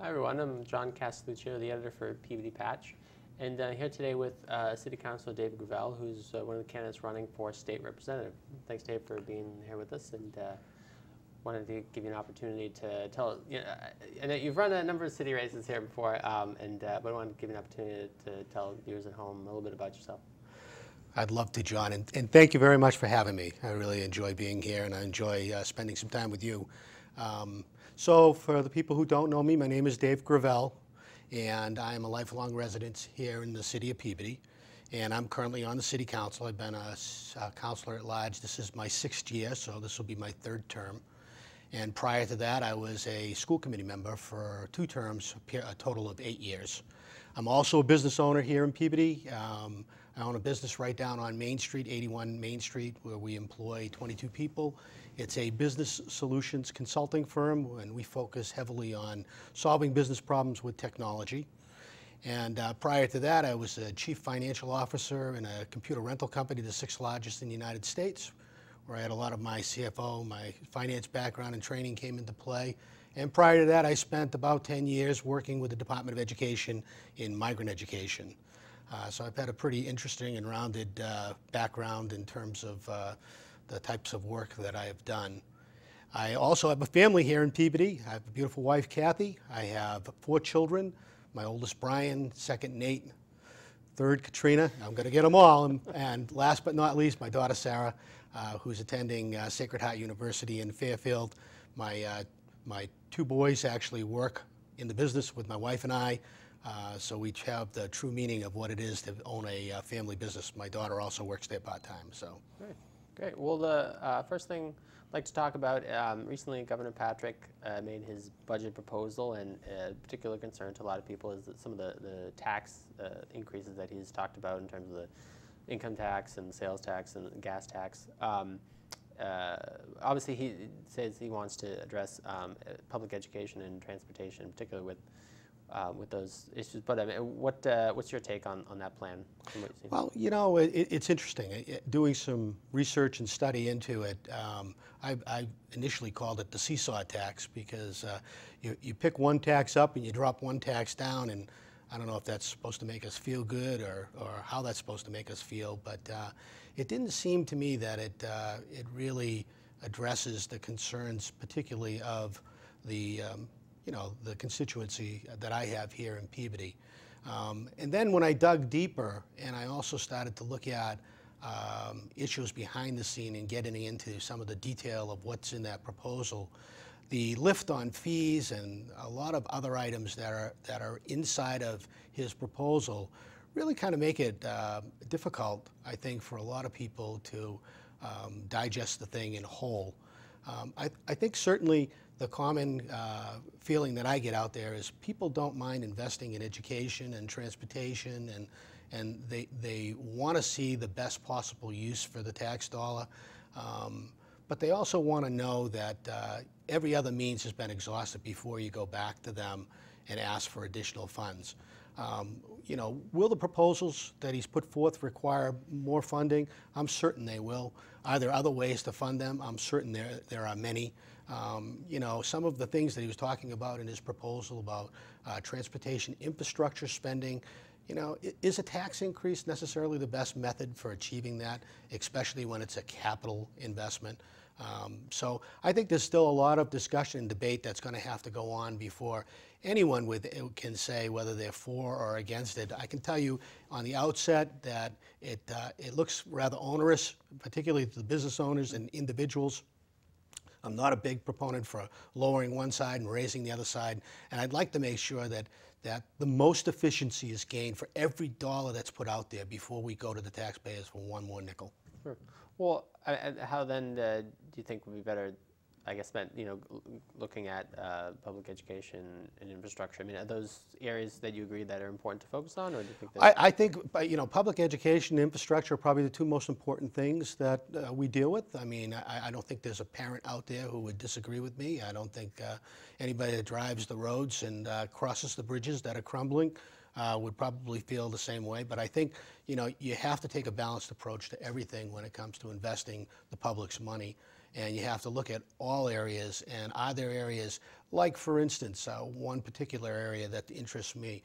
Hi everyone, I'm John Castelluccio, the editor for Peabody PATCH, and here today with City Councilor Dave Gravel, who's one of the candidates running for state representative. Thanks, Dave, for being here with us, and wanted to give you an opportunity to tell. I know you've run a number of city races here before, but I wanted to give you an opportunity to tell viewers at home a little bit about yourself. I'd love to, John, and thank you very much for having me. I really enjoy being here, and I enjoy spending some time with you. So for the people who don't know me, my name is Dave Gravel, and I am a lifelong resident here in the city of Peabody, and I'm currently on the city council. I've been a councilor at large. This is my 6th year, so this will be my 3rd term. And prior to that, I was a school committee member for 2 terms, a total of 8 years. I'm also a business owner here in Peabody. I own a business right down on Main Street, 81 Main Street, where we employ 22 people. It's a business solutions consulting firm, and we focus heavily on solving business problems with technology. And prior to that, I was a chief financial officer in a computer rental company, the 6th largest in the United States, where I had a lot of my CFO, my finance background and training came into play. And prior to that, I spent about 10 years working with the Department of Education in migrant education. So I've had a pretty interesting and rounded background in terms of the types of work that I have done. I also have a family here in Peabody. I have a beautiful wife, Kathy. I have 4 children. My oldest, Brian, 2nd, Nate, 3rd, Katrina. I'm going to get them all. And last but not least, my daughter, Sarah, who's attending Sacred Heart University in Fairfield. My 2 boys actually work in the business with my wife and I. So we have the true meaning of what it is to own a family business. My daughter also works there part-time. So. Great. Well, the first thing I'd like to talk about, recently Governor Patrick made his budget proposal, and a particular concern to a lot of people is that some of the tax increases that he's talked about in terms of the income tax and sales tax and gas tax. Obviously, he says he wants to address public education and transportation, particularly with those issues. But I mean, what's your take on that plan? Well, you know, it's interesting. Doing some research and study into it, I initially called it the seesaw tax because you pick one tax up and you drop one tax down, and I don't know if that's supposed to make us feel good or how that's supposed to make us feel, but it didn't seem to me that it really addresses the concerns, particularly of the the constituency that I have here in Peabody. And then when I dug deeper and I also started to look at issues behind the scene and getting into some of the detail of what's in that proposal, the lift on fees and a lot of other items that are inside of his proposal really kind of make it difficult, I think, for a lot of people to digest the thing in whole. I think certainly the common feeling that I get out there is people don't mind investing in education and transportation, and they want to see the best possible use for the tax dollar. But they also want to know that every other means has been exhausted before you go back to them and ask for additional funds. Will the proposals that he's put forth require more funding? I'm certain they will. Are there other ways to fund them? I'm certain there are many. Some of the things that he was talking about in his proposal about transportation infrastructure spending, is a tax increase necessarily the best method for achieving that, especially when it's a capital investment? So I think there's still a lot of discussion and debate that's going to have to go on before anyone can say whether they're for or against it. I can tell you on the outset that it looks rather onerous, particularly to the business owners and individuals. I'm not a big proponent for lowering one side and raising the other side, and I'd like to make sure that the most efficiency is gained for every dollar that's put out there before we go to the taxpayers for one more nickel. Sure. Well, how then do you think would be better, I guess, spent, looking at public education and infrastructure? I mean, are those areas that you agree that are important to focus on, or do you think that... I think, public education and infrastructure are probably the 2 most important things that we deal with. I mean, I don't think there's a parent out there who would disagree with me. I don't think anybody that drives the roads and crosses the bridges that are crumbling would probably feel the same way. But I think, you have to take a balanced approach to everything when it comes to investing the public's money. And you have to look at all areas, and are there areas, like for instance, one particular area that interests me,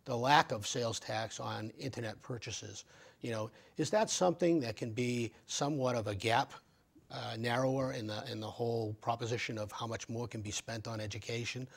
the lack of sales tax on internet purchases. Is that something that can be somewhat of a gap narrower in the whole proposition of how much more can be spent on education?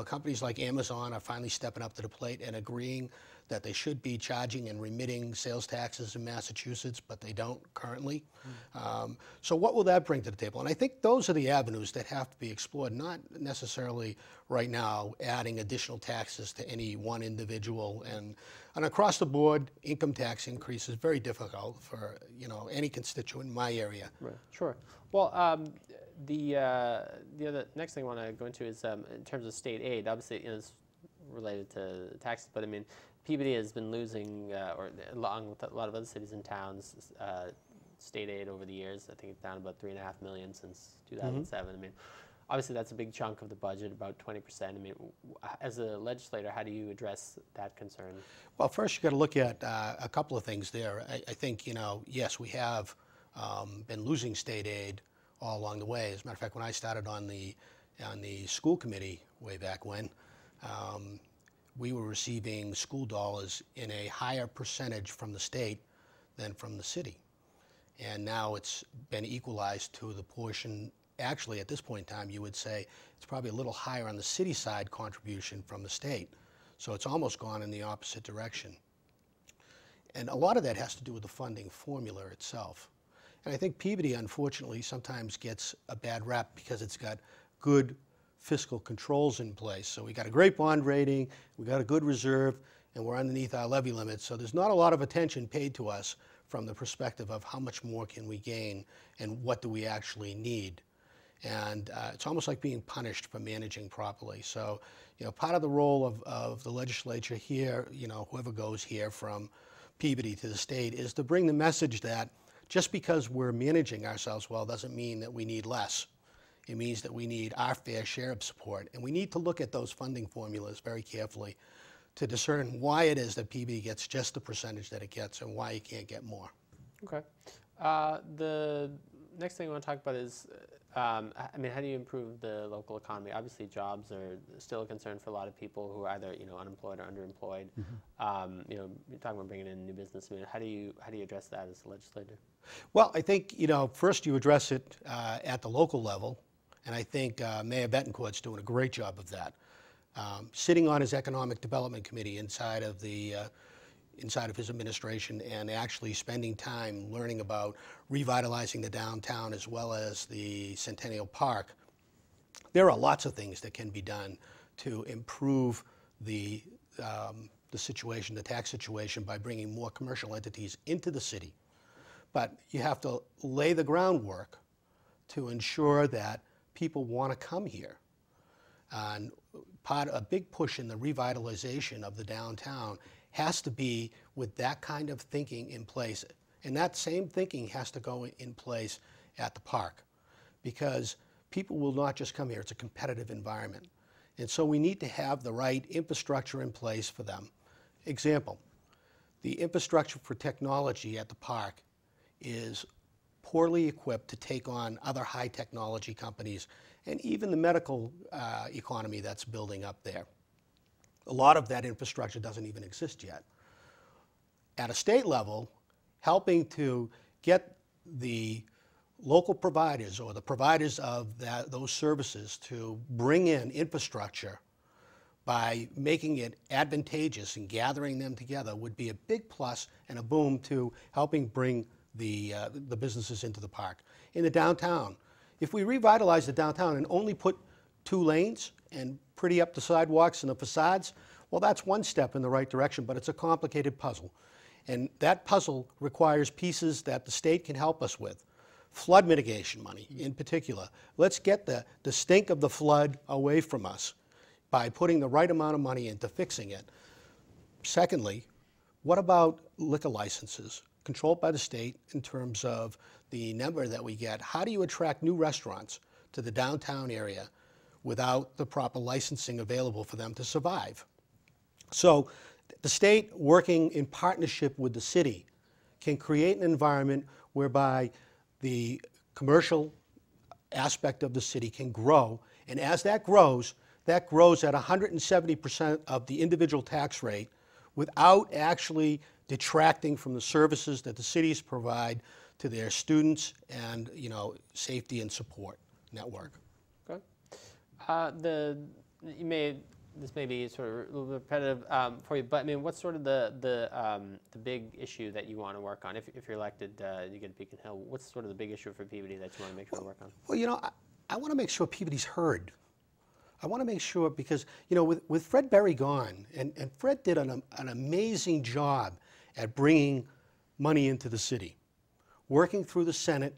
Companies like Amazon are finally stepping up to the plate and agreeing that they should be charging and remitting sales taxes in Massachusetts, but they don't currently. So what will that bring to the table? And I think those are the avenues that have to be explored, not necessarily right now adding additional taxes to any one individual. And across the board, income tax increase is very difficult for any constituent in my area. Right. Sure. Well, the other next thing I want to go into is in terms of state aid. Obviously, it's related to taxes, but I mean, Peabody has been losing, or along with a lot of other cities and towns, state aid over the years. I think it's down about $3.5 million since 2007. I mean, obviously that's a big chunk of the budget, about 20%. I mean, as a legislator, how do you address that concern? Well, first you got to look at a couple of things there. I think yes, we have been losing state aid all along the way. As a matter of fact, when I started on the school committee way back when, we were receiving school dollars in a higher percentage from the state than from the city. And now it's been equalized to the portion, actually at this point in time, you would say it's probably a little higher on the city side contribution from the state. So it's almost gone in the opposite direction. And a lot of that has to do with the funding formula itself. And I think Peabody, unfortunately, sometimes gets a bad rap because it's got good fiscal controls in place. So we got a great bond rating, we got a good reserve, and we're underneath our levy limits. So there's not a lot of attention paid to us from the perspective of how much more can we gain and what do we actually need. And it's almost like being punished for managing properly. So, part of the role of the legislature here, whoever goes here from Peabody to the state, is to bring the message that just because we're managing ourselves well doesn't mean that we need less. It means that we need our fair share of support. And we need to look at those funding formulas very carefully to discern why it is that Peabody gets just the percentage that it gets and why it can't get more. Okay. The next thing I want to talk about is, I mean, how do you improve the local economy? Obviously, jobs are still a concern for a lot of people who are either unemployed or underemployed. You're talking about bringing in new business. I mean, how do you address that as a legislator? Well, I think first you address it at the local level, and I think Mayor Betancourt's doing a great job of that. Sitting on his economic development committee inside of his administration and actually spending time learning about revitalizing the downtown as well as the Centennial Park. There are lots of things that can be done to improve the situation, the tax situation, by bringing more commercial entities into the city. But you have to lay the groundwork to ensure that people want to come here. And a big push in the revitalization of the downtown has to be with that kind of thinking in place. And that same thinking has to go in place at the park, because people will not just come here. It's a competitive environment. And so we need to have the right infrastructure in place for them. Example, the infrastructure for technology at the park is poorly equipped to take on other high technology companies and even the medical economy that's building up there. A lot of that infrastructure doesn't even exist yet. At a state level, helping to get the local providers or the providers of those services to bring in infrastructure by making it advantageous and gathering them together would be a big plus and a boom to helping bring the businesses into the park. In the downtown, if we revitalize the downtown and only put 2 lanes and pretty up the sidewalks and the facades, well, that's one step in the right direction, but it's a complicated puzzle. And that puzzle requires pieces that the state can help us with. Flood mitigation money in particular. Let's get the stink of the flood away from us by putting the right amount of money into fixing it. Secondly, what about liquor licenses controlled by the state in terms of the number that we get? How do you attract new restaurants to the downtown area without the proper licensing available for them to survive? So the state, working in partnership with the city, can create an environment whereby the commercial aspect of the city can grow, and as that grows at 170% of the individual tax rate without actually detracting from the services that the cities provide to their students and, safety and support network. Okay. This may be sort of a little bit repetitive for you, but I mean, what's sort of the big issue that you want to work on? If you're elected, you get Beacon Hill. What's sort of the big issue for Peabody that you want to make sure to work on? Well, I want to make sure Peabody's heard. I want to make sure because, with Fred Berry gone, and Fred did an amazing job at bringing money into the city. Working through the Senate,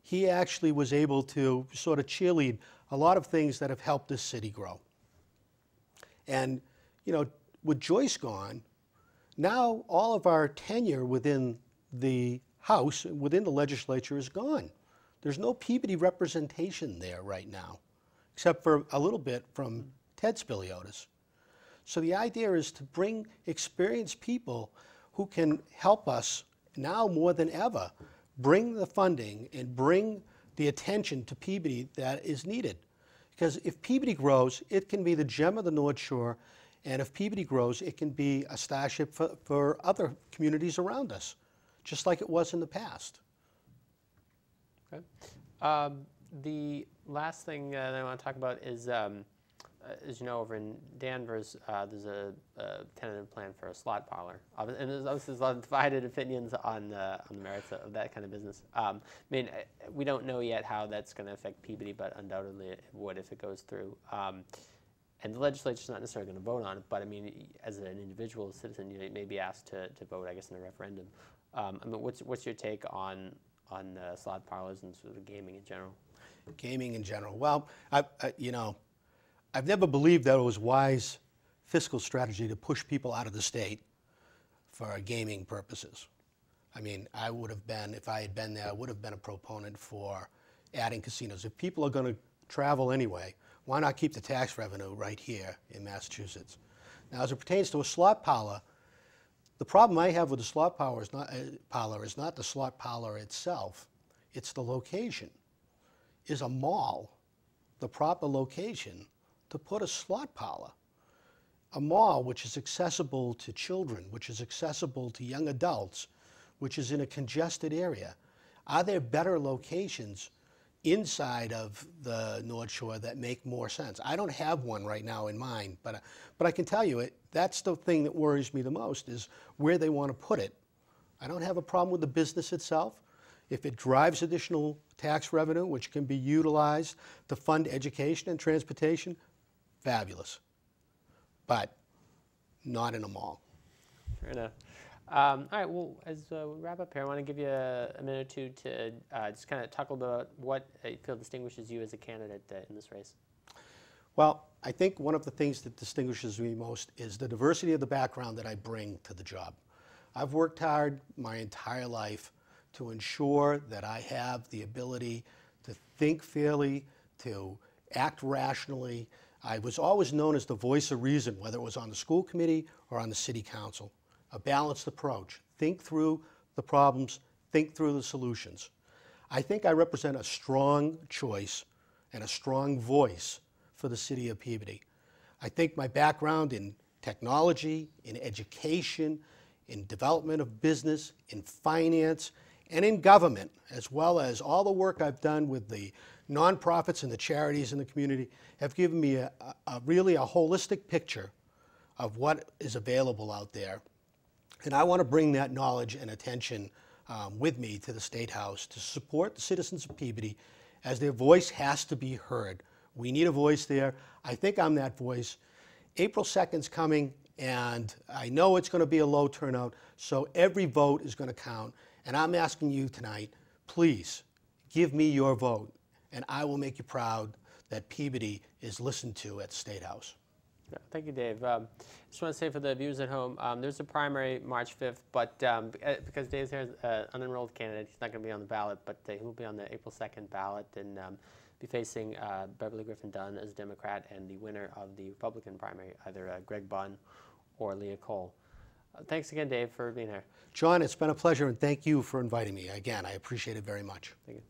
he actually was able to sort of cheerlead a lot of things that have helped this city grow. And, with Joyce gone, now all of our tenure within the House, within the legislature is gone. There's no Peabody representation there right now, except for a little bit from Ted Spiliotis. So the idea is to bring experienced people who can help us now more than ever bring the funding and bring the attention to Peabody that is needed. Because if Peabody grows, it can be the gem of the North Shore, and if Peabody grows, it can be a starship for other communities around us, just like it was in the past. Okay. The last thing that I want to talk about is, as you know, over in Danvers, there's a tentative plan for a slot parlor, and there's obviously a lot of divided opinions on the merits of that kind of business. I mean, we don't know yet how that's going to affect Peabody, but undoubtedly it would if it goes through. And the legislature's not necessarily going to vote on it, but I mean, as an individual citizen, you may be asked to vote, I guess, in a referendum. I mean, what's your take on slot parlors and sort of gaming in general? Gaming in general. Well, I've never believed that it was wise fiscal strategy to push people out of the state for gaming purposes. I mean, I would have been, if I had been there, I would have been a proponent for adding casinos. If people are going to travel anyway, why not keep the tax revenue right here in Massachusetts? Now, as it pertains to a slot parlor, the problem I have with the slot parlor is not the slot parlor itself, it's the location. Is a mall the proper location to put a slot parlor? A mall which is accessible to children, which is accessible to young adults, which is in a congested area. Are there better locations inside of the North Shore that make more sense? I don't have one right now in mind, but I can tell you that's the thing that worries me the most is where they want to put it. I don't have a problem with the business itself. If it drives additional tax revenue, which can be utilized to fund education and transportation, fabulous. But not in a mall. Fair enough. All right, well, as we wrap up here, I want to give you a minute or two to just kind of talk about what you feel distinguishes you as a candidate in this race. Well, I think one of the things that distinguishes me most is the diversity of the background that I bring to the job. I've worked hard my entire life to ensure that I have the ability to think fairly, to act rationally. I was always known as the voice of reason, whether it was on the school committee or on the city council. A balanced approach. Think through the problems, think through the solutions. I think I represent a strong choice and a strong voice for the city of Peabody. I think my background in technology, in education, in development of business, in finance, and in government, as well as all the work I've done with the nonprofits and the charities in the community, have given me really a holistic picture of what is available out there. And I want to bring that knowledge and attention with me to the State House to support the citizens of Peabody as their voice has to be heard. We need a voice there. I think I'm that voice. April 2nd's coming, and I know it's going to be a low turnout, so every vote is going to count. And I'm asking you tonight, please give me your vote, and I will make you proud that Peabody is listened to at the State House. Thank you, Dave. Just want to say for the viewers at home, there's a primary March 5th, but because Dave's here as an unenrolled candidate, he's not going to be on the ballot, but he will be on the April 2nd ballot and be facing Beverly Griffin Dunn as a Democrat and the winner of the Republican primary, either Greg Bunn or Leah Cole. Thanks again, Dave, for being here. John, it's been a pleasure, and thank you for inviting me. Again, I appreciate it very much. Thank you.